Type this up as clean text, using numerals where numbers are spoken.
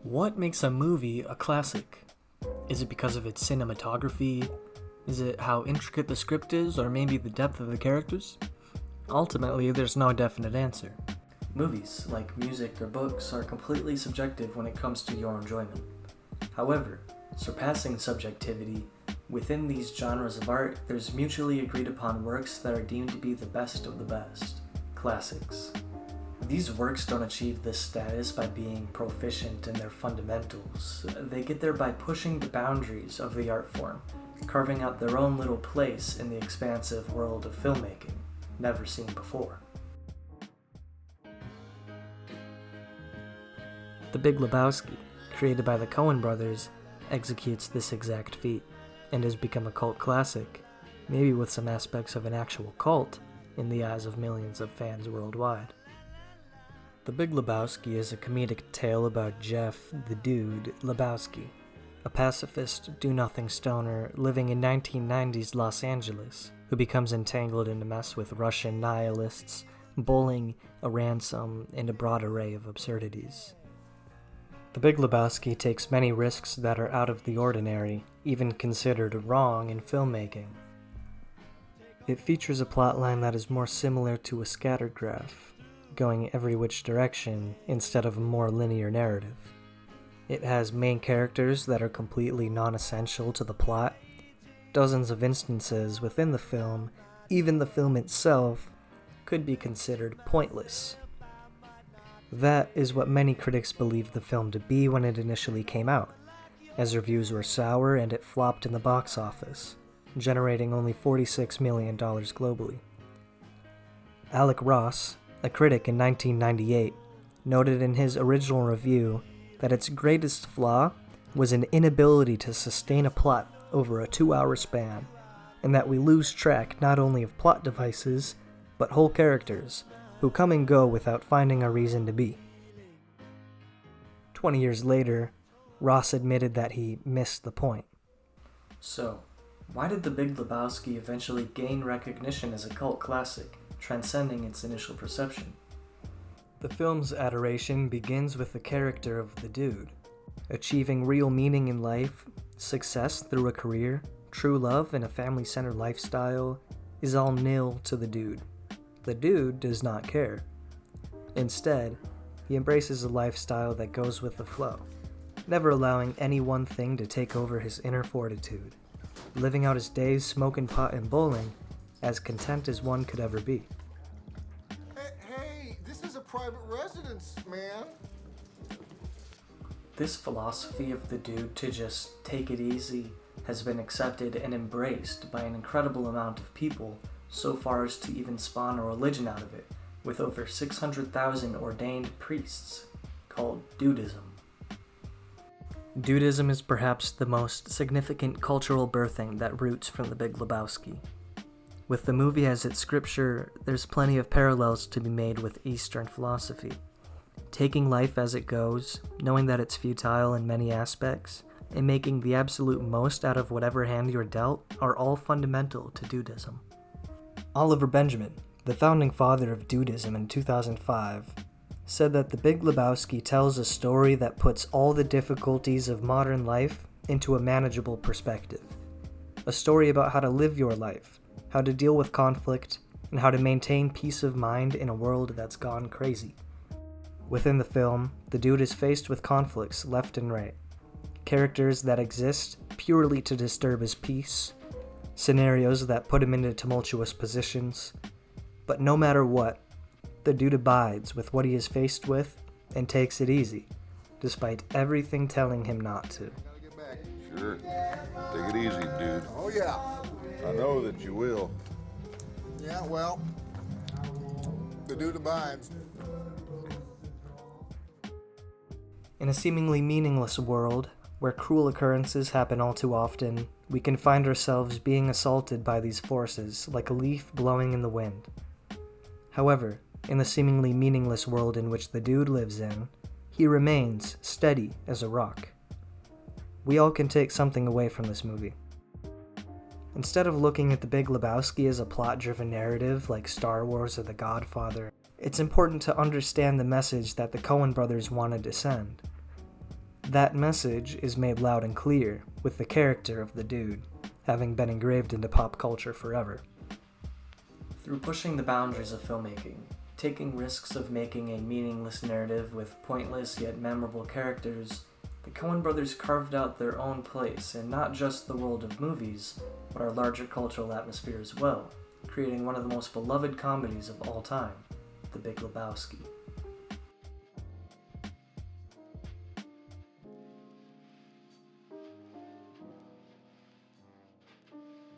What makes a movie a classic? Is it because of its cinematography? Is it how intricate the script is, or maybe the depth of the characters? Ultimately, there's no definite answer. Movies, like music or books, are completely subjective when it comes to your enjoyment. However, surpassing subjectivity, within these genres of art, there's mutually agreed upon works that are deemed to be the best of the best. Classics. These works don't achieve this status by being proficient in their fundamentals. They get there by pushing the boundaries of the art form, carving out their own little place in the expansive world of filmmaking, never seen before. The Big Lebowski, created by the Coen brothers, executes this exact feat, and has become a cult classic, maybe with some aspects of an actual cult in the eyes of millions of fans worldwide. The Big Lebowski is a comedic tale about Jeff, the Dude, Lebowski, a pacifist, do-nothing stoner living in 1990s Los Angeles, who becomes entangled in a mess with Russian nihilists, bowling, a ransom, and a broad array of absurdities. The Big Lebowski takes many risks that are out of the ordinary, even considered wrong in filmmaking. It features a plotline that is more similar to a scattered graph, going every which direction instead of a more linear narrative. It has main characters that are completely non-essential to the plot, dozens of instances within the film, even the film itself, could be considered pointless. That is what many critics believed the film to be when it initially came out, as reviews were sour and it flopped in the box office, generating only $46 million globally. Alec Ross, a critic in 1998, noted in his original review that its greatest flaw was an inability to sustain a plot over a 2-hour span, and that we lose track not only of plot devices, but whole characters, who come and go without finding a reason to be. 20 years later, Ross admitted that he missed the point. So, why did The Big Lebowski eventually gain recognition as a cult classic, transcending its initial perception? The film's adoration begins with the character of the Dude. Achieving real meaning in life, success through a career, true love, and a family-centered lifestyle is all nil to the Dude. The Dude does not care. Instead, he embraces a lifestyle that goes with the flow, never allowing any one thing to take over his inner fortitude, living out his days smoking pot and bowling, as content as one could ever be. Hey, this is a private residence, man. This philosophy of the Dude to just take it easy has been accepted and embraced by an incredible amount of people, so far as to even spawn a religion out of it, with over 600,000 ordained priests, called Dudism. Dudism is perhaps the most significant cultural birthing that roots from The Big Lebowski. With the movie as its scripture, there's plenty of parallels to be made with Eastern philosophy. Taking life as it goes, knowing that it's futile in many aspects, and making the absolute most out of whatever hand you're dealt are all fundamental to Dudism. Oliver Benjamin, the founding father of Dudism in 2005, said that The Big Lebowski tells a story that puts all the difficulties of modern life into a manageable perspective. A story about how to live your life, how to deal with conflict, and how to maintain peace of mind in a world that's gone crazy. Within the film, the Dude is faced with conflicts left and right, characters that exist purely to disturb his peace, scenarios that put him into tumultuous positions, but no matter what, the Dude abides with what he is faced with and takes it easy, despite everything telling him not to. Sure. Take it easy, dude. Oh, yeah. I know that you will. Yeah, well, the Dude abides. In a seemingly meaningless world, where cruel occurrences happen all too often, we can find ourselves being assaulted by these forces like a leaf blowing in the wind. However, in the seemingly meaningless world in which the Dude lives in, he remains steady as a rock. We all can take something away from this movie. Instead of looking at The Big Lebowski as a plot-driven narrative like Star Wars or The Godfather, it's important to understand the message that the Coen brothers wanted to send. That message is made loud and clear with the character of the dude, having been engraved into pop culture forever. Through pushing the boundaries of filmmaking, taking risks of making a meaningless narrative with pointless yet memorable characters, the Coen brothers carved out their own place in not just the world of movies, but our larger cultural atmosphere as well, creating one of the most beloved comedies of all time, The Big Lebowski.